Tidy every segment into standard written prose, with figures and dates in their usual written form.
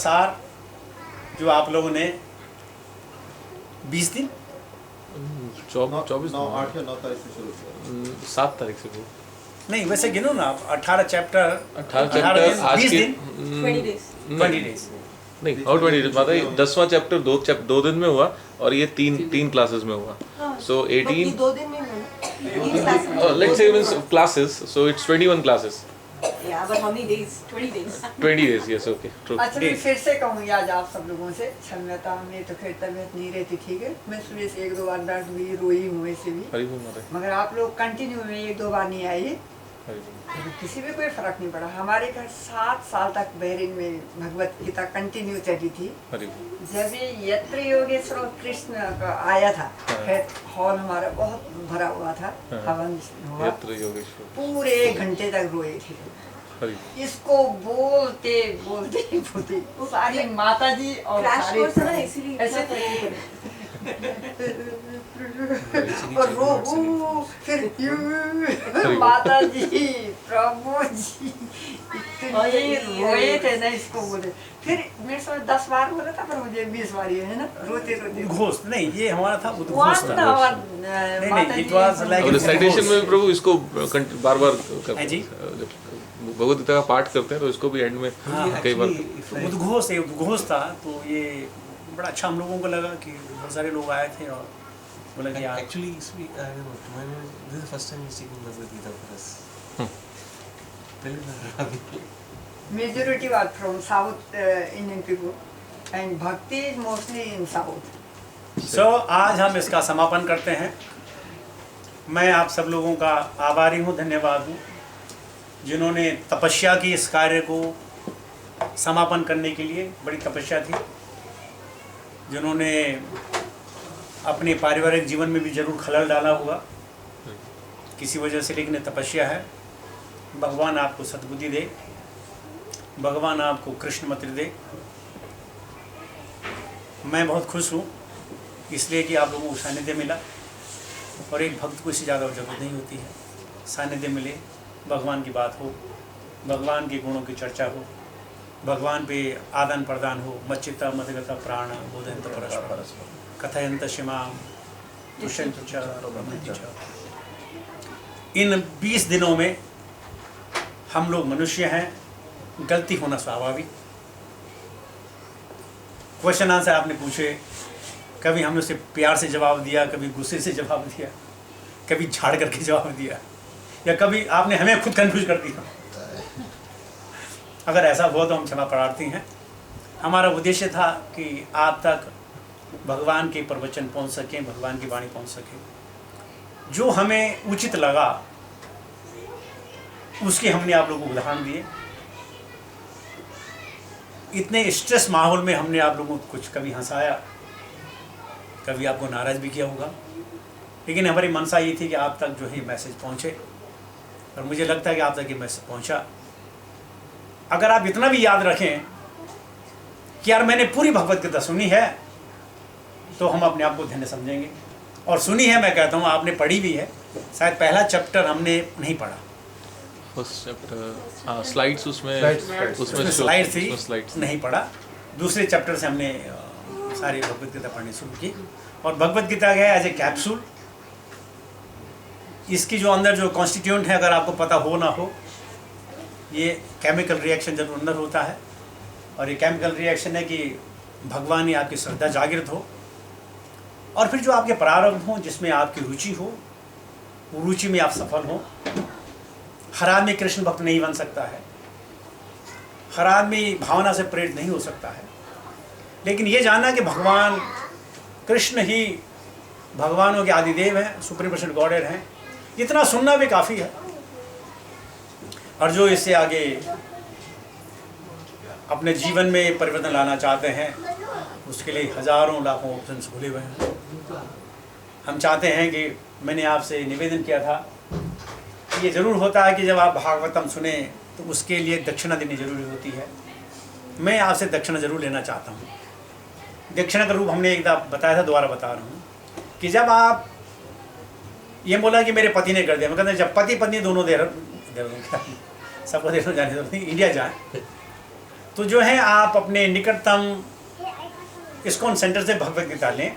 सार जो आप लोगों ने 20 दिन 24 8 या 9 तारीख से शुरू किया। 7 तारीख से वो नहीं, वैसे गिनो ना आप 18 चैप्टर 18 चैप्टर आज 20 के दिन 20 days. 20 डेज नहीं और 20 डेज मतलब 10वां चैप्टर 2 दिन में हुआ और ये तीन क्लासेस में हुआ सो 18 2 दिन में हुआ. Let's say means classes so it's 21 classes Yeah, but how many days? 20 days. 20 days yes okay true अच्छा मैं फिर से कहूँगी आज आप सब लोगों से क्षम्यता, मैं तो खैर तबीयत नहीं रहती ठीक है, मैं सुबह से 1-2 बार डांट हुई, रोई हूँ वैसे भी, हरि बोल माता मगर आप लोग कंटिन्यू में 1-2 बार नहीं आए, हरि बोल तो किसी में कोई फर्क नहीं पड़ा। हमारे घर 7 साल तक बहरीन में भगवत गीता कंटिन्यू चली थी। हरि बोल जब ये यत्र योगेश्वर कृष्ण का आया था, खैर हॉल हमारा बहुत भरा हुआ था, हवन हुआ, यत्र योगेश्वर पूरे 1 घंटे तक रोए थे। हरि इसको बोलते बोलते बोलते सारी माता जी और Crash सारे course है ना, इसीलिए ऐसे और रो फिर माता जी प्रभु जी इतने रोए थे ना, इसको बोले फिर मेरे से 10 बार बोला था, पर मुझे 20 बार ये है ना रोते रोते उद्घोष नहीं, ये हमारा था उद्घोष था। नहीं नहीं, it was like और साइटेशन में उद्घोष। भी प्रभु इसको बार-बार हाँ करते जी। हैं जब भगवद गीता का पाठ करते हैं तो इसको भी एंड में कई बार उद्घोष उद्घोष था, तो ये बड़ा अच्छा हम लोगों को लगा कि बहुत सारे लोग आए थे और बोला कि यार Actually, this is the first time he's taking Bhagavad Gita for us. majority was from South Indian people and bhakti is mostly in South. सो आज हम इसका समापन करते हैं। मैं आप सब लोगों का आभारी हूँ, धन्यवाद हूँ जिन्होंने तपस्या की इस कार्य को समापन करने के लिए, बड़ी तपस्या थी, जिन्होंने अपने पारिवारिक जीवन में भी जरूर खलल डाला होगा किसी वजह से, लेकिन ये तपस्या है। भगवान आपको सद्बुद्धि दे, भगवान आपको कृष्ण मत दे। मैं बहुत खुश हूँ इसलिए कि आप लोगों को सानिध्य मिला, और एक भक्त को इससे ज़्यादा जरूरत नहीं होती है, सानिध्य मिले, भगवान की बात हो, भगवान के गुणों की चर्चा हो, भगवान पे आदान प्रदान हो। मच्चिता मदगता प्राण बोधयंत परस्पर कथयंत शिमाम तुष्यंत च रमन्ति च। इन 20 दिनों में हम लोग मनुष्य हैं, गलती होना स्वाभाविक। क्वेश्चन आंसर आपने पूछे, कभी हमने उसे प्यार से जवाब दिया, कभी गुस्से से जवाब दिया, कभी झाड़ करके जवाब दिया, या कभी आपने हमें खुद कंफ्यूज कर दिया। अगर ऐसा हुआ तो हम क्षमा प्रार्थी हैं। हमारा उद्देश्य था कि आप तक भगवान के प्रवचन पहुंच सकें, भगवान की वाणी पहुंच सके। जो हमें उचित लगा उसके हमने आप लोगों को उदाहरण दिए। इतने स्ट्रेस माहौल में हमने आप लोगों को कुछ कभी हंसाया, कभी आपको नाराज भी किया होगा, लेकिन हमारी मनसा ये थी कि आप तक जो है मैसेज पहुंचे, और मुझे लगता है कि आप तक ये मैसेज पहुंचा। अगर आप इतना भी याद रखें कि यार मैंने पूरी भगवत गीता सुनी है, तो हम अपने आप को धन्य समझेंगे। और सुनी है, मैं कहता हूँ आपने पढ़ी भी है, शायद पहला चैप्टर हमने नहीं पढ़ा, फर्स्ट चैप्टर स्लाइड्स उसमें उसमें स्लाइड थी, उसमें स्लाइड्स नहीं पढ़ा। दूसरे चैप्टर से हमने सारी भगवत गीता पढ़नी शुरू की, और भगवत गीता गया एज ए कैप्सूल। इसकी जो अंदर जो कॉन्स्टिट्यूएंट है, अगर आपको पता हो ना हो, ये केमिकल रिएक्शन जरूर अंदर होता है, और ये केमिकल रिएक्शन है कि भगवान ही आपकी श्रद्धा जागृत हो, और फिर जो आपके प्रारब्ध हों, जिसमें आपकी रुचि हो, वो रुचि में आप सफल हों। हर आदमी कृष्ण भक्त नहीं बन सकता है, हर आदमी भावना से प्रेरित नहीं हो सकता है, लेकिन ये जानना कि भगवान कृष्ण ही भगवानों के आदिदेव हैं, सुप्रीम पर्सन गॉडेड हैं, इतना सुनना भी काफ़ी है। और जो इससे आगे अपने जीवन में परिवर्तन लाना चाहते हैं, उसके लिए हज़ारों लाखों ऑप्शंस खुले हुए हैं। हम चाहते हैं कि मैंने आपसे निवेदन किया था, ये ज़रूर होता है कि जब आप भागवतम सुने तो उसके लिए दक्षिणा देनी जरूरी होती है। मैं आपसे दक्षिणा जरूर लेना चाहता हूँ। दक्षिणा का रूप हमने एक दफ़ा बताया था, दोबारा बता रहा हूँ कि जब आप ये बोला कि मेरे पति ने कर दिया, मैं कहता जब पति पत्नी दोनों सबको देर जाने जरूरत नहीं, इंडिया जाए तो जो है आप अपने निकटतम इस्कॉन सेंटर से भगवत गीता लें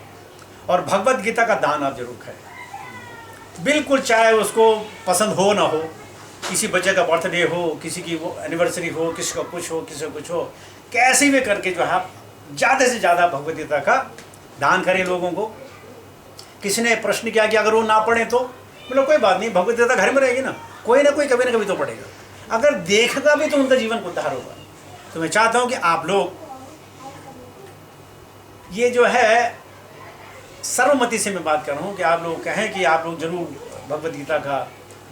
और भगवत गीता का दान आप जरूर करें। बिल्कुल, चाहे उसको पसंद हो ना हो, किसी बच्चे का बर्थडे हो, किसी की वो एनिवर्सरी हो, किसी का कुछ हो, किसी का कुछ हो, कैसे भी करके जो है आप ज़्यादा से ज़्यादा भगवत गीता का दान करें लोगों को। किसी ने प्रश्न किया कि अगर वो ना पढ़े तो, बोलो कोई बात नहीं, भगवत गीता घर में रहेगी ना, कोई ना कोई कभी ना कभी तो पढ़ेगा। अगर देखेगा भी तो उनका जीवन उद्धार होगा। तो मैं चाहता हूँ कि आप लोग ये जो है सर्वमति से मैं बात कर रहा हूँ कि आप लोग कहें कि आप लोग जरूर भगवत गीता का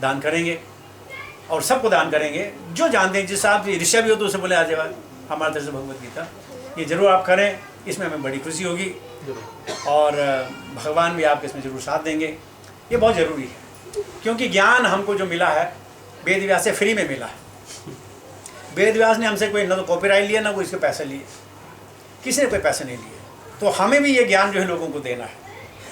दान करेंगे और सबको दान करेंगे। जो जानते हैं, जिस आप ऋषा भी हो तो उसे बोले आ जाए हमारे तरफ से भगवत गीता, ये जरूर आप करें, इसमें हमें बड़ी खुशी होगी और भगवान भी आपके इसमें जरूर साथ देंगे। ये बहुत ज़रूरी है क्योंकि ज्ञान हमको जो मिला है वेद व्यास से फ्री में मिला है। वेद व्यास ने हमसे कोई ना तो कॉपीराइट लिया ना कोई इसके पैसे लिए, किसी ने कोई पैसे नहीं लिए। तो हमें भी ये ज्ञान जो है लोगों को देना है।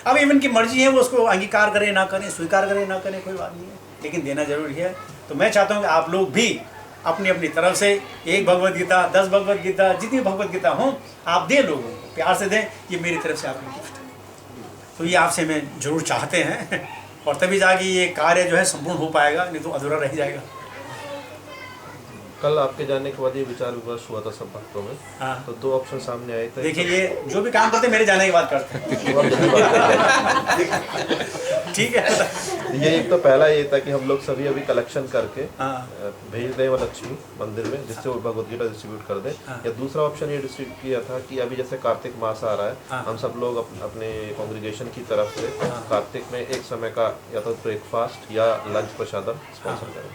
अब इवन की मर्जी है वो उसको अंगीकार करें ना करें, स्वीकार करें ना करें, कोई बात नहीं है, लेकिन देना जरूरी है। तो मैं चाहता हूँ कि आप लोग भी अपनी अपनी तरफ से एक भगवत गीता, 10 भगवत गीता, जितनी भगवत गीता हों आप दें, लोगों को प्यार से दें। ये मेरी तरफ से आपको गिफ्ट है। तो ये आपसे मैं जरूर चाहते हैं और तभी जाके ये कार्य जो है संपूर्ण हो पाएगा, नहीं तो अधूरा रह जाएगा। कल आपके जाने के बाद ये विचार विमर्श हुआ था सब भक्तों में। हाँ। तो 2 ऑप्शन सामने आए थे। देखिए, ये जो भी काम करते हैं मेरे जाने की बात करते हैं। ठीक है। ये एक तो पहला ये था कि हम लोग सभी अभी कलेक्शन करके हाँ। भेज दें लक्ष्मी मंदिर में, जिससे वो भगवत गीता डिस्ट्रीब्यूट कर दें। हाँ। या दूसरा ऑप्शन ये डिस्ट्रीब्यूट किया था कि अभी जैसे कार्तिक मास आ रहा है, हाँ। हम सब लोग अपने कांग्रीगेशन की तरफ से हाँ। कार्तिक में एक समय का या तो ब्रेकफास्ट या लंच प्रसादम स्पॉन्सर करें।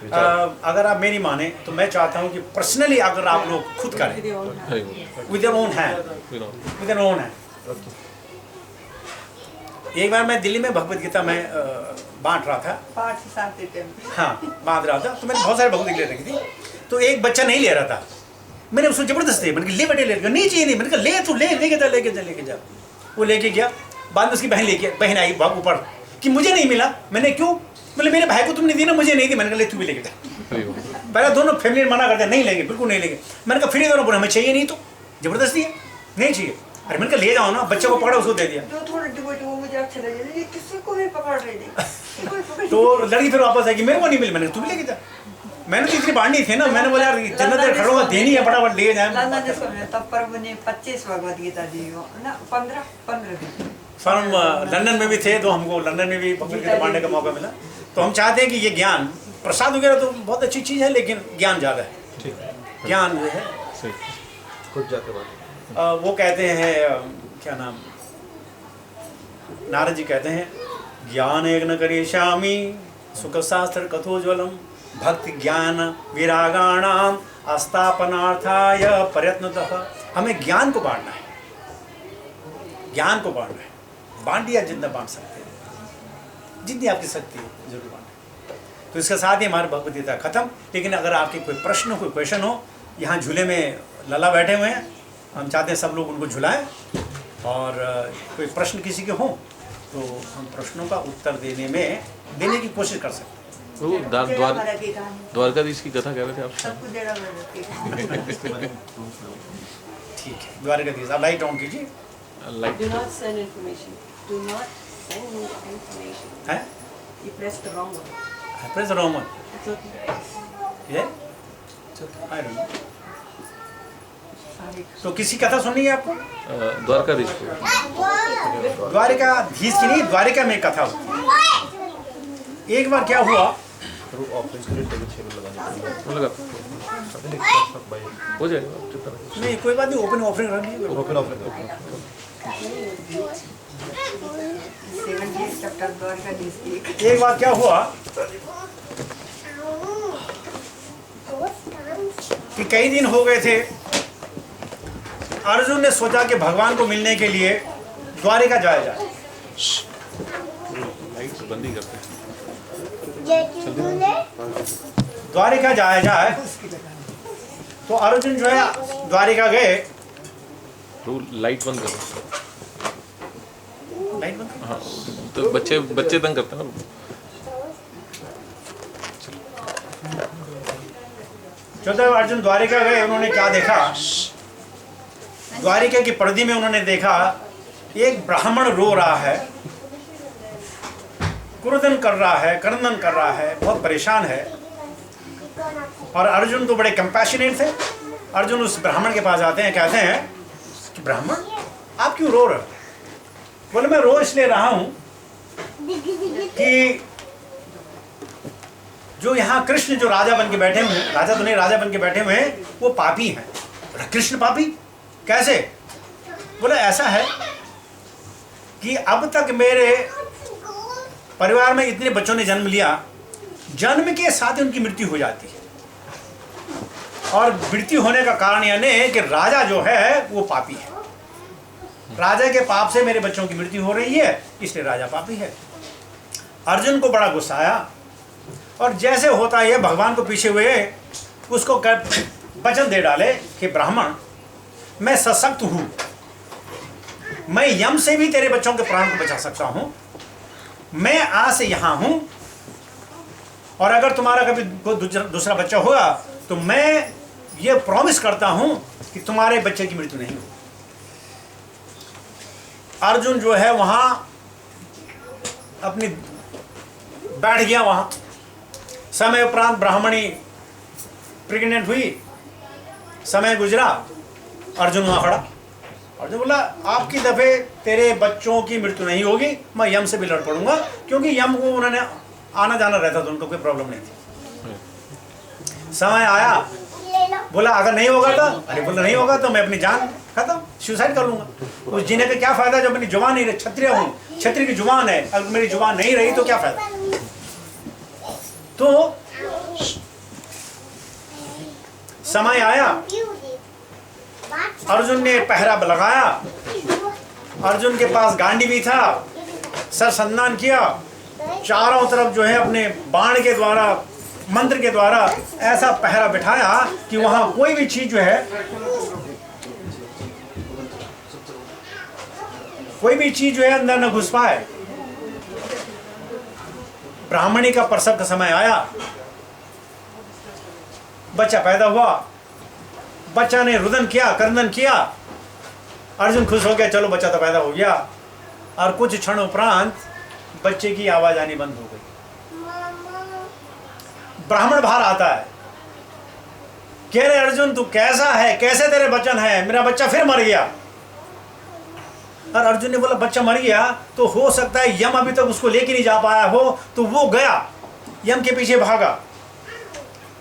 अगर आप मेरी माने तो मैं चाहता हूँ कि पर्सनली अगर आप लोग खुद करें with your own hand, with your own hand. एक बार मैं दिल्ली में भगवत गीता में बांट रहा था, 5 से 7 देते हैं। हाँ बांट रहा था, तो मैंने बहुत सारे भगवत गीता ले रखी थी। तो एक बच्चा नहीं ले रहा था, मैंने उसको जबरदस्ती मैंने ले बेटे ले, नहीं चाहिए नहीं, मैंने कहा ले तू लेके जा। वो लेके गया। बाद में उसकी बहन आई ऊपर कि मुझे नहीं मिला। मैंने क्यों? बोले मेरे भाई को तुमने दी ना, मुझे नहीं दी। मैंने कहा ले तू भी लेके जा। पहले दोनों फैमिली मना करते नहीं लेंगे, बिल्कुल नहीं लेंगे। मैंने कहा फिर दोनों बोले हमें चाहिए नहीं, तो जबरदस्ती है, नहीं चाहिए। अरे मैंने कहा ले जाओ ना, बच्चे को पकड़ा उसको दे दिया। जो थोड़ा डिबेट वो मुझे अच्छा लगे, ये किसी को भी पकड़ रही थी। तो लड़की फिर वापस आएगी, मेरे को नहीं मिली। मैंने तू भी लेके जा। मैंने तो इतनी बांटनी थी ना, मैंने बोला यार जन्नत खड़ोगा देनी है, फटाफट ले जाए। लंदन जिसको तब प्रभु ने 25 भगवत गीता दी हो ना, 15 दी। सर हम लंदन में भी थे, तो हमको लंदन में भी भगवत गीता बांटने का मौका मिला। तो हम चाहते हैं कि ये ज्ञान प्रसाद वगैरह तो बहुत अच्छी चीज़ है, लेकिन ज्ञान ज़्यादा है। ज्ञान जो है खुद जाके बात। वो कहते हैं क्या नाम, नारद जी कहते हैं ज्ञान यज्ञ करिष्यामि सुख शास्त्र कथोज्वलम भक्ति ज्ञान विरागाणाम अस्थापनार्थाय प्रयत्नतः। हमें ज्ञान को बांटना है, ज्ञान को बांटना है। बांट दिया जितना बांट सकते हैं, जितनी आपकी शक्ति है जरूर बांटें। तो इसके साथ ही हमारी भगवत गीता खत्म। लेकिन अगर आपके कोई प्रश्न कोई क्वेश्चन हो, यहाँ झूले में लला बैठे हुए हैं, हम चाहते हैं सब लोग उनको झुलाएं। और कोई प्रश्न किसी के हों तो हम प्रश्नों का उत्तर देने की कोशिश कर सकते हैं। वो द्वारकाधीश की कथा कह रहे थे आप। ठीक है, द्वारकाधीश आप लाइट ऑन कीजिए। Light Do not send information. Do not send me information. हैं? You pressed the wrong one. I press the wrong one. It's okay. Yeah? I don't know. तो किसी कथा सुननी है आपको? द्वारकाधीश को। द्वारिकाधीश की नहीं, द्वारिका में कथा होती। एक बार क्या हुआ, ऑफिस के लिए टेबल 6 लगाने वो लगा भाई हो जाएगा, चुप रहो। नहीं कोई बात नहीं, ओपन ऑफरिंग रख लीजिए। ओपन 70 चैप्टर द्वारकाधीश की। एक बार क्या हुआ कि कई दिन हो गए थे, अर्जुन ने सोचा कि भगवान को मिलने के लिए द्वारिका जाया जाए। लाइट्स बंद ही करते हैं। द्वारिका जाया जाए तो अर्जुन जो है द्वारिका गए। लाइट बंद करो। लाइट बंद। हाँ तो बच्चे तंग करते हैं ना। जब अर्जुन द्वारिका गए, उन्होंने क्या देखा? द्वारिका की पर्दी में उन्होंने देखा एक ब्राह्मण रो रहा है, क्रोधन कर रहा है, क्रंदन कर रहा है, बहुत परेशान है। और अर्जुन तो बड़े कंपैशनेट थे। अर्जुन उस ब्राह्मण के पास आते हैं, कहते हैं कि ब्राह्मण आप क्यों रो रहे हो? बोले मैं रो इसलिए रहा हूं कि जो यहाँ कृष्ण जो राजा बन के बैठे हुए हैं, राजा तो नहीं, राजा बन के बैठे हुए हैं, वो पापी हैं। बोला कृष्ण पापी कैसे? बोले ऐसा है कि अब तक मेरे परिवार में इतने बच्चों ने जन्म लिया, जन्म के साथ ही उनकी मृत्यु हो जाती है। और मृत्यु होने का कारण यह नहीं है कि राजा जो है वो पापी है। राजा के पाप से मेरे बच्चों की मृत्यु हो रही है, इसलिए राजा पापी है। अर्जुन को बड़ा गुस्सा आया और जैसे होता है भगवान को पीछे हुए उसको वचन दे डाले कि ब्राह्मण मैं सशक्त हूं, मैं यम से भी तेरे बच्चों के प्राण को बचा सकता हूं, मैं आज से यहां हूं, और अगर तुम्हारा कभी कोई दूसरा बच्चा होगा तो मैं ये प्रॉमिस करता हूं कि तुम्हारे बच्चे की मृत्यु नहीं होगी। अर्जुन जो है वहां अपनी बैठ गया। वहां समय उपरांत ब्राह्मणी प्रेग्नेंट हुई, समय गुजरा, अर्जुन वहां खड़ा। अर्जुन बोला आपकी दफे तेरे बच्चों की मृत्यु नहीं होगी, मैं यम से भी लड़ पड़ूंगा, क्योंकि यम को उन्होंने आना जाना रहता था, उनको कोई प्रॉब्लम नहीं थी। समय आया, बोला अगर नहीं होगा तो, अरे बोला नहीं होगा तो मैं अपनी जान खत्म, सुसाइड कर लूंगा। उस जीने का क्या फायदा जब मेरी जुबान नहीं रही? क्षत्रिय हूं, क्षत्रिय की जुबान है, अगर मेरी जुबान नहीं रही तो क्या फायदा? तो समय आया, अर्जुन ने पहरा लगाया, अर्जुन के पास गांडी भी था, सर संधान किया, चारों तरफ जो है अपने बाण के द्वारा, मंत्र के द्वारा ऐसा पहरा बिठाया कि वहां कोई भी चीज जो है, कोई भी चीज जो है अंदर न घुस पाए। ब्राह्मणी का प्रसव का समय आया, बच्चा पैदा हुआ, बच्चा ने रुदन किया, क्रंदन किया, अर्जुन खुश हो गया, चलो बच्चा तो पैदा हो गया। और कुछ क्षण उपरांत बच्चे की आवाज आनी बंद हो गई। ब्राह्मण बाहर आता है, कह रहे अर्जुन तू कैसा है, कैसे तेरे वचन है, मेरा बच्चा फिर मर गया। और अर्जुन ने बोला बच्चा मर गया तो हो सकता है यम अभी तक उसको लेके नहीं जा पाया हो, तो वो गया यम के पीछे भागा,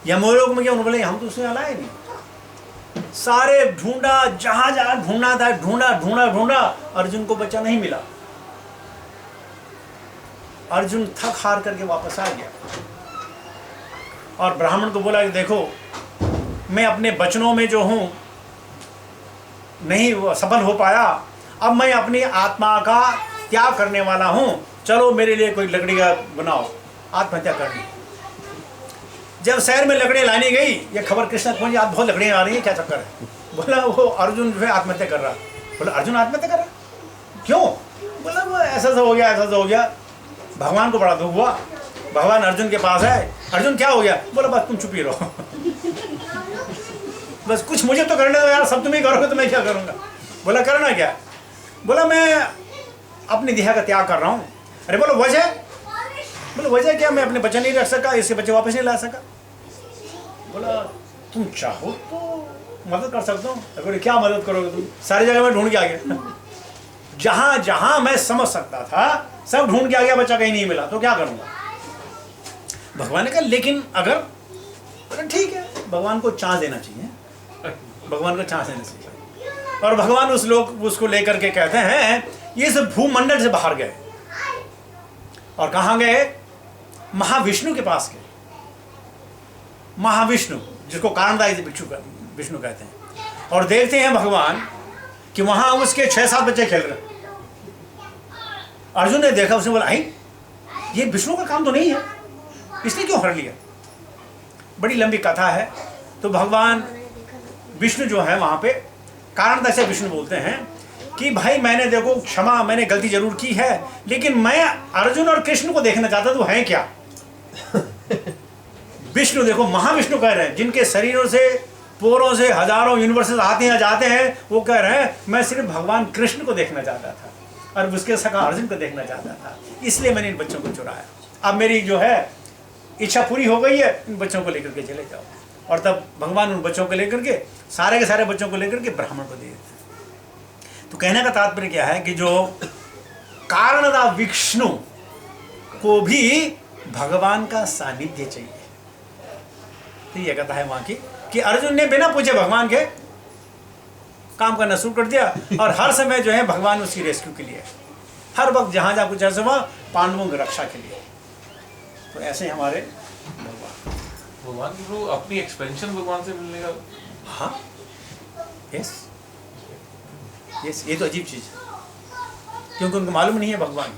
यमलोक में गया। उन्होंने बोले हम तो उसमें लाए नहीं, सारे ढूंढा, जहां जहां ढूंढना था ढूंढा ढूंढा ढूंढा, अर्जुन को बच्चा नहीं मिला। अर्जुन थक हार करके वापस आ गया और ब्राह्मण को बोला कि देखो मैं अपने वचनों में जो हूं नहीं सफल हो पाया, अब मैं अपनी आत्मा का त्याग करने वाला हूं, चलो मेरे लिए कोई लकड़ी का बनाओ, आत्महत्या कर दी। जब शहर में लकड़ी लाने गई, ये खबर कृष्ण को आज बहुत लकड़ियाँ आ रही है, क्या चक्कर है? बोला वो अर्जुन जो है आत्महत्या कर रहा। बोला अर्जुन आत्महत्या कर रहा क्यों? बोला वो ऐसा सा हो गया, ऐसा सा हो गया। भगवान को बड़ा दुख हुआ, भगवान अर्जुन के पास है, अर्जुन क्या हो गया? बोला बस तुम चुप ही रहो बस कुछ मुझे तो करने दो यार, सब तुम ही करोगे तो मैं क्या करूँगा? बोला करना क्या? बोला मैं अपनी देह का त्याग कर रहा हूँ। अरे बोलो वजह? बोला वजह क्या, मैं अपने बच्चे नहीं रख सका, इसके बच्चे वापस नहीं ला सका। बोला तुम चाहो तो मदद कर सकता हूँ। बोले क्या मदद करोगे तुम? सारी जगह मैं ढूंढ के आ गया जहाँ जहाँ मैं समझ सकता था सब ढूंढ के आ गया, बच्चा कहीं नहीं मिला, तो क्या करूँगा? भगवान ने कहा लेकिन अगर, ठीक है, भगवान को चांस देना चाहिए, भगवान को चांस देना चाहिए। और भगवान उस लोग उसको लेकर के कहते हैं ये सब भूमंडल से बाहर गए और कहाँ गए? महाविष्णु के पास गए। महाविष्णु जिसको कारणदायी विष्णु कहते हैं, और देखते हैं भगवान कि वहां उसके 6-7 बच्चे खेल रहे। अर्जुन ने देखा, उसने बोला ये विष्णु का काम तो नहीं है, इसने क्यों हर लिया? बड़ी लंबी कथा है। तो भगवान विष्णु जो है वहां पे कारणदायी से विष्णु बोलते हैं कि भाई मैंने देखो क्षमा, मैंने गलती जरूर की है, लेकिन मैं अर्जुन और कृष्ण को देखना चाहता तो है क्या? विष्णु देखो, महाविष्णु कह रहे हैं, जिनके शरीरों से, पोरों से हजारों यूनिवर्सेस आते हैं जाते हैं, वो कह रहे हैं मैं सिर्फ भगवान कृष्ण को देखना चाहता था और उसके सखा अर्जुन को देखना चाहता था, इसलिए मैंने इन बच्चों को चुराया। अब मेरी जो है इच्छा पूरी हो गई है, इन बच्चों को लेकर के चले जाओ। और तब भगवान उन बच्चों को लेकर के, सारे के सारे बच्चों को लेकर के ब्राह्मण को दे देते। तो कहने का तात्पर्य क्या है कि जो कारणदा विष्णु को भी भगवान का सानिध्य चाहिए। तो ये कथा है वहां की कि अर्जुन ने बिना पूछे भगवान के काम करना शुरू कर दिया और हर समय जो है भगवान उसकी रेस्क्यू के लिए, हर वक्त जहां जहां कुछ ऐसा हुआ पांडवों की रक्षा के लिए। तो ऐसे हमारे भगवान की वो अपनी एक्सपेंशन भगवान से मिलने का। हाँ, यस यस, ये तो अजीब चीज है, क्योंकि उनको मालूम नहीं है भगवान।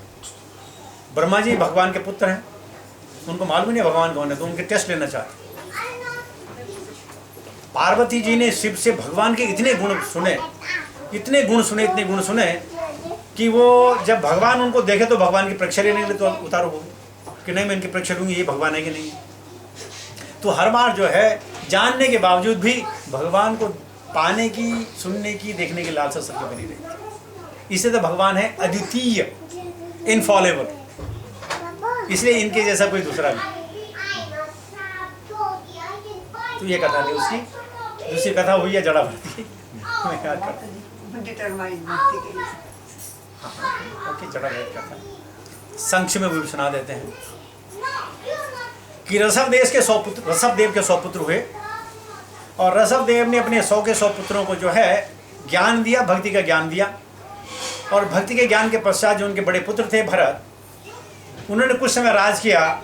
ब्रह्मा जी भगवान के पुत्र हैं, उनको मालूम नहीं है भगवान कौन है, तो उनके टेस्ट लेना चाहते। पार्वती जी ने शिव से भगवान के इतने गुण सुने, इतने गुण सुने, इतने गुण सुने कि वो जब भगवान उनको देखे तो भगवान की परीक्षा लेने के लिए तो उतारो हो कि नहीं मैं इनकी परीक्षा लूंगी, ये भगवान है कि नहीं। तो हर बार जो है जानने के बावजूद भी भगवान को पाने की, सुनने की, देखने की लालसा सबको बनी रही। इसलिए तो भगवान है अद्वितीय, इनफॉलेबल, इसलिए इनके जैसा कोई दूसरा नहीं। तो ये कथा थी उसकी। दूसरी कथा हुई है जड़ा भरती, मैं याद करता हूँ। डिटरमाइंड भक्ति के लिए। ओके, जड़ा भरती कथा संक्षेप में भी सुना देते हैं कि ऋषभदेव के 100 पुत्र हुए और ऋषभदेव ने अपने 100 के 100 पुत्रों को जो है ज्ञान दिया, भक्ति का ज्ञान दिया। और भक्ति के ज्ञान के पश्चात जो उनके बड़े पुत्र थे भरत, उन्होंने कुछ समय राज किया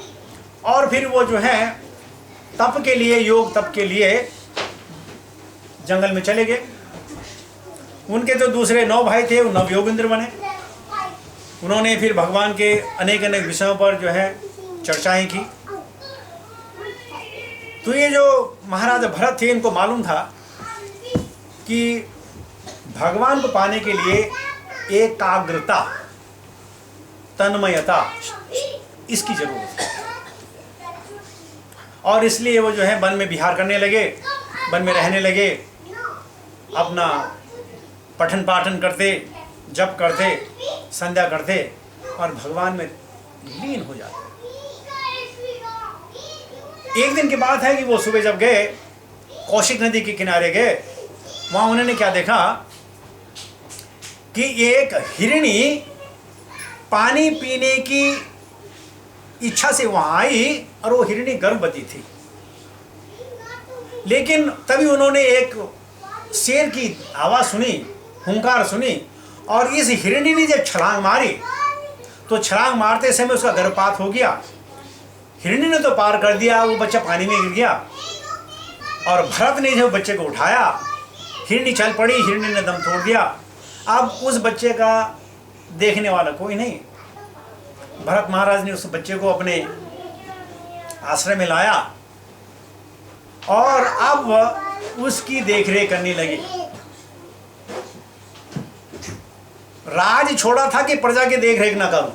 और फिर वो जो है तप के लिए, योग तप के लिए जंगल में चले गए। उनके जो दूसरे 9 भाई थे वो नवयोगेंद्र बने। उन्होंने फिर भगवान के अनेक अनेक विषयों पर जो है चर्चाएं की। तो ये जो महाराजा भरत थे, इनको मालूम था कि भगवान को पाने के लिए एकाग्रता, तन्मयता, इसकी जरूरत है। और इसलिए वो जो है वन में विहार करने लगे, वन में रहने लगे, अपना पठन पाठन करते, जप करते, संध्या करते और भगवान में लीन हो जाते। एक दिन की बात है कि वो सुबह जब गए, कौशिक नदी के किनारे गए, वहां उन्होंने क्या देखा कि एक हिरणी पानी पीने की इच्छा से वहां आई और वो हिरणी गर्भवती थी। लेकिन तभी उन्होंने एक शेर की आवाज सुनी, हुंकार सुनी और इस हिरणी ने जब छलांग मारी तो छलांग मारते समय उसका गर्भपात हो गया। हिरणी ने तो पार कर दिया, वो बच्चा पानी में गिर गया और भरत ने जब बच्चे को उठाया, हिरणी चल पड़ी, हिरणी ने दम तोड़ दिया। अब उस बच्चे का देखने वाला कोई नहीं। भरत महाराज ने उस बच्चे को अपने आश्रम में लाया और अब उसकी देखरेख करने लगे। राज छोड़ा था कि प्रजा की देखरेख ना करूं।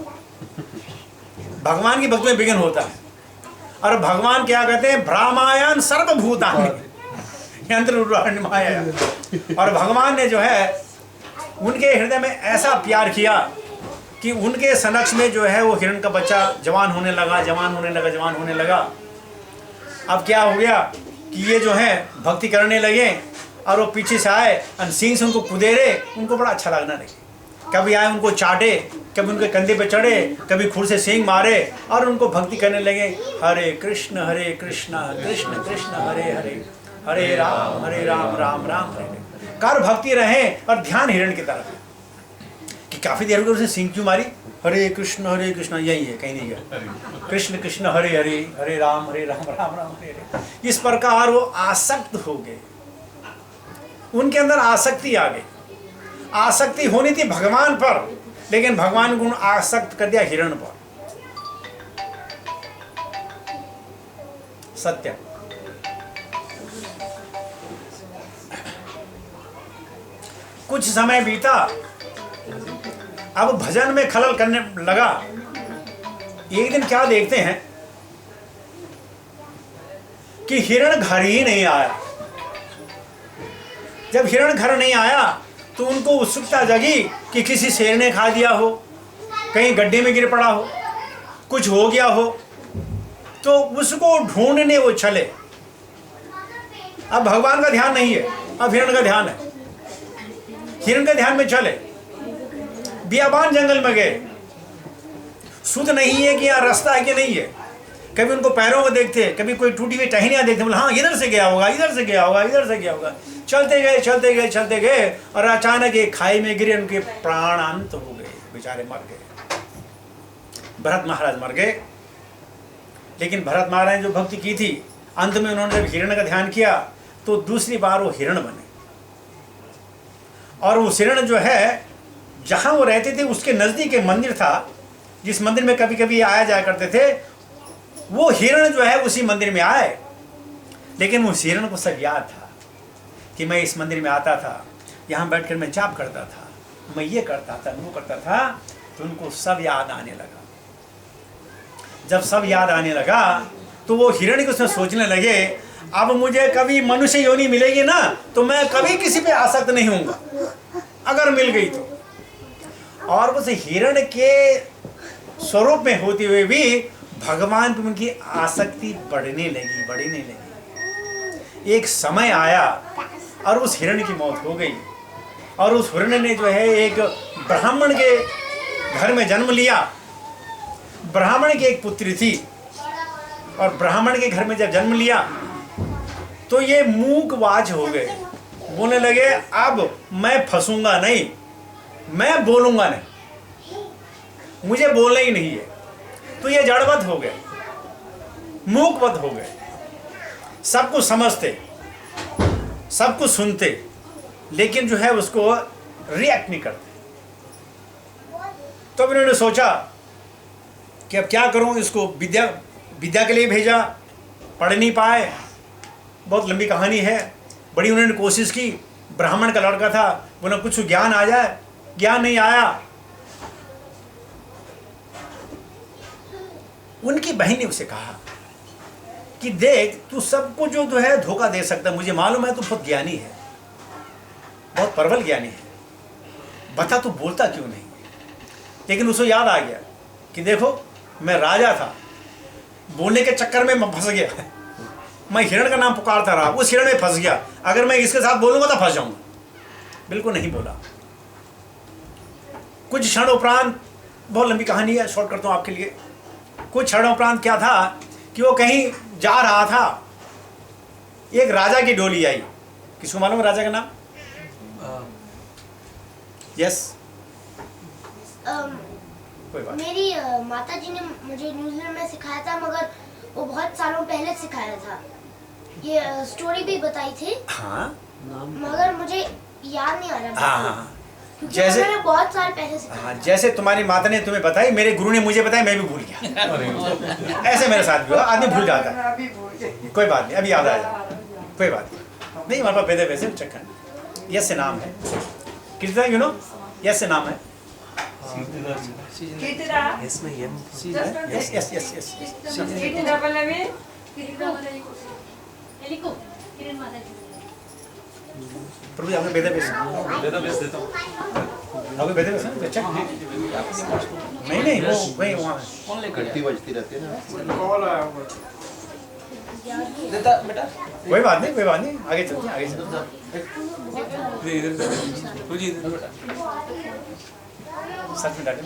भगवान की भक्ति में विघ्न होता है और भगवान क्या कहते हैं, भ्रामायण सर्वभूतानि यंत्र माया। और भगवान ने जो है उनके हृदय में ऐसा प्यार किया कि उनके समक्ष में जो है वो हिरण का बच्चा जवान होने लगा, जवान होने लगा, जवान होने लगा। अब क्या हो गया कि ये जो है भक्ति करने लगे और वो पीछे से आए और सींग से उनको कुदेरे, उनको बड़ा अच्छा लगना लगे। कभी आए उनको चाटे, कभी उनके कंधे पे चढ़े, कभी खुर से सींग मारे और उनको भक्ति करने लगे। हरे कृष्ण कृष्ण कृष्ण हरे हरे, हरे राम राम राम हरे हरे। कर भक्ति रहे और ध्यान हिरण की तरफ कि काफी देर हो गई उसने सींग क्यों मारी। हरे कृष्ण यही है, कहीं नहीं गया। कृष्ण कृष्ण हरे हरे, हरे राम राम राम हरे हरे। इस प्रकार वो आसक्त हो गए, उनके अंदर आसक्ति आ गई। आसक्ति होनी थी भगवान पर, लेकिन भगवान को आसक्त कर दिया हिरण पर। सत्य। कुछ समय बीता, अब भजन में खलल करने लगा। एक दिन क्या देखते हैं कि हिरण घर ही नहीं आया। जब हिरण घर नहीं आया तो उनको उत्सुकता जगी कि किसी शेर ने खा दिया हो, कहीं गड्ढे में गिर पड़ा हो, कुछ हो गया हो, तो उसको ढूंढने वो चले। अब भगवान का ध्यान नहीं है, अब हिरण का ध्यान है। हिरण के ध्यान में चले, बियाबान जंगल में गए, सुध नहीं है कि यहाँ रास्ता है कि नहीं है। कभी उनको पैरों को देखते, कभी कोई टूटी हुई टहनियाँ देखते, बोले हाँ इधर से गया होगा, इधर से गया होगा, इधर से गया होगा। चलते गए चलते गए चलते गए और अचानक एक खाई में गिरे, उनके प्राण अंत हो गए, बेचारे मर गए। भरत महाराज मर गए। लेकिन भरत महाराज ने जो भक्ति की थी, अंत में उन्होंने जब हिरण का ध्यान किया तो दूसरी बार वो हिरण बने। और वो हिरण जो है, जहाँ वो रहते थे उसके नज़दीक एक मंदिर था, जिस मंदिर में कभी कभी आया जाया करते थे, वो हिरण जो है उसी मंदिर में आए। लेकिन वो हिरण को सब याद था कि मैं इस मंदिर में आता था, यहाँ बैठकर मैं जाप करता था, मैं ये करता था, वो करता था। तो उनको सब याद आने लगा। जब सब याद आने लगा तो वो हिरण को उसमें सोचने लगे, अब मुझे कभी मनुष्य योनि मिलेगी ना तो मैं कभी किसी पे आसक्त नहीं होऊंगा, अगर मिल गई तो। और उस हिरण के स्वरूप में होते हुए भी भगवान पर उनकी आसक्ति बढ़ने लगी। एक समय आया और उस हिरण की मौत हो गई। और उस हिरण ने जो है एक ब्राह्मण के घर में जन्म लिया। ब्राह्मण की एक पुत्री थी, और ब्राह्मण के घर में जब जन्म लिया तो ये मूकवाज हो गए। बोलने लगे अब मैं फंसूंगा नहीं, मैं बोलूंगा नहीं, मुझे बोलना ही नहीं है। तो ये जड़वत हो गए, मूकवत हो गए। सब कुछ समझते, सब कुछ सुनते, लेकिन जो है उसको रिएक्ट नहीं करते। तो उन्होंने सोचा कि अब क्या करूं, इसको विद्या के लिए भेजा, पढ़ नहीं पाए, बहुत लंबी कहानी है। बड़ी उन्होंने कोशिश की, ब्राह्मण का लड़का था, बोला कुछ ज्ञान आ जाए, ज्ञान नहीं आया। उनकी बहन ने उसे कहा कि देख तू सबको जो है धोखा दे सकता है, मुझे मालूम है तू बहुत ज्ञानी है, बहुत प्रबल ज्ञानी है, बता तू बोलता क्यों नहीं। लेकिन उसे याद आ गया कि देखो मैं राजा था, बोलने के चक्कर में मैं फंस गया, मैं हिरण का नाम पुकारता रहा, उस हिरण में फंस गया, अगर मैं इसके साथ बोलूंगा तो फंस जाऊंगा। बिल्कुल नहीं बोला। कुछ क्षण उपरांत, बहुत लंबी कहानी है, शॉर्ट करता हूं आपके लिए। कुछ क्षण उपरांत क्या था कि वो कहीं जा रहा था, एक राजा की डोली आई। किसको मालूम है राजा का नाम? यस कोई बात। मेरी माता जी ने मुझे न्यूजीलैंड में सिखाया था, मगर वो बहुत सालों पहले सिखाया था। ये स्टोरी भी बताई थी। हाँ मगर मुझे याद नहीं आ रहा। हाँ, क्योंकि जैसे उन्होंने बहुत साल पहले सिखाया। हाँ, जैसे तुम्हारी माता ने तुम्हें बताई, मेरे गुरु ने मुझे बताई, मैं भी भूल गया। ऐसे मेरे साथ भी हुआ, आदमी भूल जाता है। कोई बात नहीं, अभी याद आ जाए, कोई बात नहीं। हमारे पास पैदे वैसे चक्कर। यस से नाम है कीर्तिदा, यू नो, यस से नाम है। Yes, my M. Yes yes yes yes. प्रभु जी आपने बेदे बेचा, आपने बेदे बेचा ना, चेक नहीं नहीं, वो वही वहाँ है। घंटी बजती रहती है ना। कोई बात नहीं, कोई बात नहीं, आगे चलते हैं, आगे चलते हैं। सच में डांटे,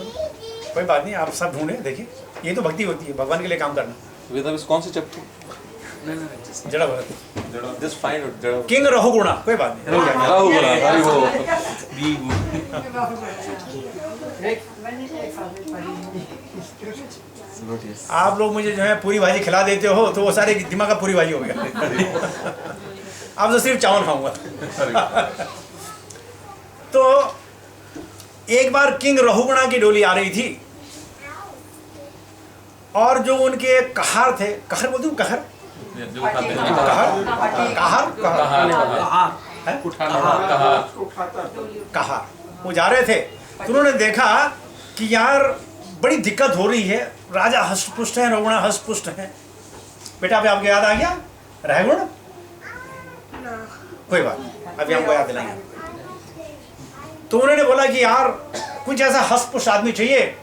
कोई बात नहीं, आप सब ढूंढे, देखिए ये तो भक्ति होती है, भगवान के लिए काम करना। वेदांत कौन से चैप्टर? जड़ा भगत, जस्ट फाइंड जड़ा किंग रहुगुणा, कोई बात नहीं, राहुल भाई वो आप लोग मुझे जो है पूरी भाजी खिला देते हो तो वो सारे दिमाग का पूरी भाजी हो गया। अब तो सिर्फ चावल खाऊंगा। तो एक बार किंग रहुगुणा की डोली आ रही थी, और जो उनके कहर थे, कहर बोलते हूँ, कहर कहर वो जा रहे थे। तो उन्होंने देखा कि यार बड़ी दिक्कत हो रही है, राजा हष्टपुष्ट है, रघुणा हष्टपुष्ट है। बेटा अभी आपको याद आ गया, रहगुण कोई बात नहीं, अभी हमको याद दिलाएंगे। तो उन्होंने बोला कि यार कुछ ऐसा हस्तपुष्ट आदमी चाहिए।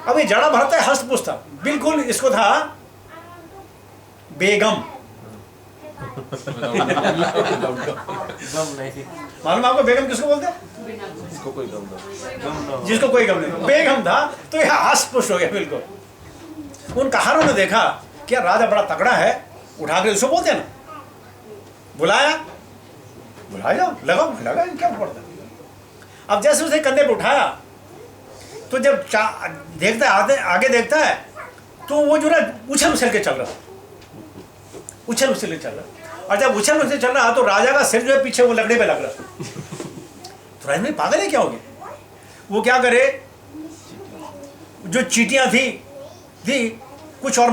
अभी जड़ा भरता है हस्तपुष्ट था बिल्कुल, इसको था बेगम। मालूम आपको बेगम किसको बोलते हैं? इसको कोई गम दो। जिसको कोई गम नहीं, बेगम था। तो यह हस्तपुष्ट हो गया बिल्कुल। उन कहारों ने देखा कि राजा बड़ा तगड़ा है, उठाकर इसको बोलते हैं ना, बुलाया, बुलाया लगाओ, लगा क्या पड़ता। अब जैसे उसे कंधे पे उठाया तो जब देखता है आगे देखता है तो वो जो ना उछल उछल के चल रहा, उछल उछल के चल रहा। और जब उछल उछल चल रहा तो राजा का सिर जो है पीछे वो लकड़े पे लग रहा। तो राजा में पागल है क्या हो गया? वो क्या करे, जो चींटियां थी कुछ और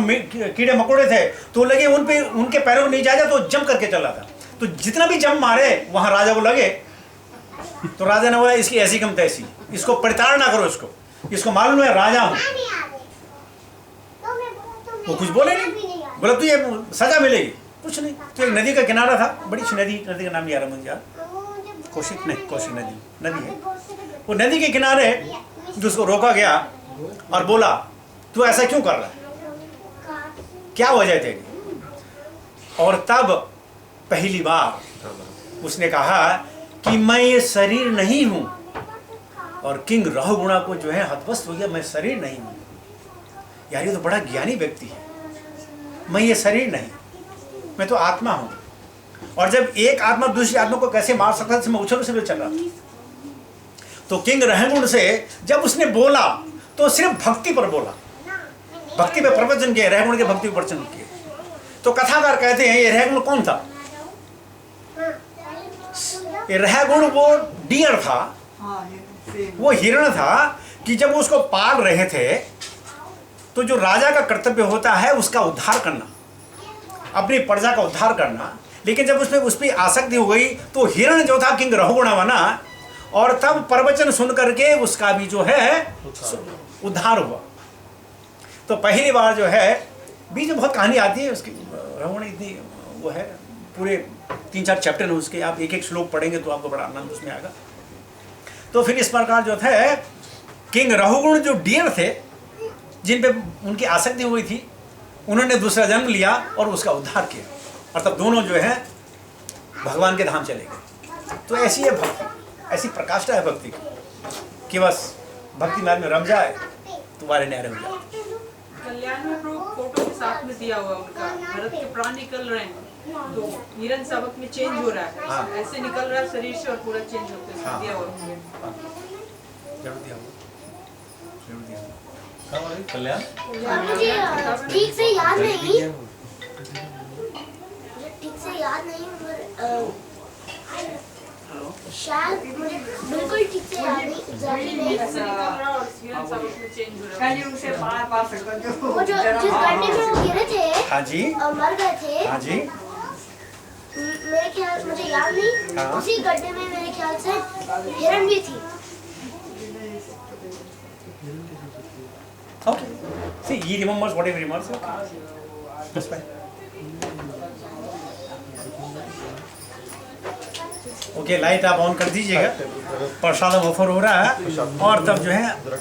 कीड़े मकोड़े थे तो लगे उन पे, उनके पैरों में नहीं जाएगा तो जंप करके चल रहा था। तो जितना भी जंप मारे वहां राजा को लगे। तो राजा ने बोला इसकी ऐसी कम तैसी, इसको प्रताड़ना करो, इसको मालूम है राजा हूं। वो कुछ बोले नहीं, बोला तुझे सजा मिलेगी। कुछ नहीं, तो एक नदी का किनारा था, बड़ी सी नदी का नाम नहीं आ रहा मुझे यार, कोशिक नदी है। वो नदी के किनारे जिसको रोका गया और बोला तू ऐसा क्यों कर रहा है, क्या वजह तेरी? और तब पहली बार उसने कहा कि मैं ये शरीर नहीं हूं। और किंग रहुगुणा को जो है हतवस्त हो गया, मैं शरीर नहीं हूं। यार ये तो बड़ा ज्ञानी व्यक्ति है, मैं ये शरीर नहीं, मैं तो आत्मा हूं। और जब एक आत्मा दूसरी आत्मा को कैसे मार सकता है, मैं उछल उछल चल रहा था। तो किंग रहगुण से जब उसने बोला तो सिर्फ भक्ति पर बोला, भक्ति पे प्रवचन किया, रहगुण के भक्ति पे प्रवचन किए। तो कथाकार कहते हैं ये रहगुण कौन था? ये रहगुण वो डियर था, वो हिरण था कि जब उसको पाल रहे थे तो जो राजा का कर्तव्य होता है उसका उद्धार करना, अपनी प्रजा का उद्धार करना। लेकिन जब उसमें उस पर आसक्ति हो गई तो हिरण जो था किंग रहुगुणा बना, और तब प्रवचन सुन करके उसका भी जो है उद्धार हुआ। तो पहली बार जो है बीच में बहुत कहानी आती है उसकी, रहुगुण इतनी वो है, पूरे 3-4 चैप्टर है उसके, आप एक एक श्लोक पढ़ेंगे तो आपको बड़ा आनंद उसमें आएगा। तो फिर इस प्रकार जो थे किंग रहुगुण जो डियर थे जिन पे उनकी आसक्ति हुई थी, उन्होंने दूसरा जन्म लिया और उसका उद्धार किया, और तब दोनों जो है भगवान के धाम चले गए। तो ऐसी है भक्ति, ऐसी प्रकाष्ठा है भक्ति की कि बस भक्ति मार्ग में रम जाए तुम्हारे न्यारे हो जाए। कल्याण में प्रभु फोटो के साथ में दिया हुआ उनका, भरत के प्राण निकल रहे हैं तो हिरण शावक में चेंज हो रहा है। हाँ। ऐसे निकल रहा है शरीर से और पूरा चेंज होते हैं। हाँ। दिया हुआ जरूर दिया होगा, जरूर दिया होगा। कहाँ वाली? कल्याण? मुझे ठीक से याद नहीं, शायद मुझे बिल्कुल ठीक से याद नहीं, एग्जैक्टली नहीं। ऐसे निकल रहा है और हिरण शावक में चेंज हो रहा है। कहीं उसे पास कर दो। वो जो जिस गड्ढे में वो गिरे थे, हाँ जी, मर गए थे, हाँ जी, मेरे ख्याल, मुझे याद नहीं, हाँ। उसी गड्ढे में मेरे ख्याल से हिरण भी थी। okay. See, he remembers whatever he remembers. Okay. That's fine. Okay, light आप ऑन कर दीजिएगा, प्रसाद ऑफर हो रहा है। और तब जो है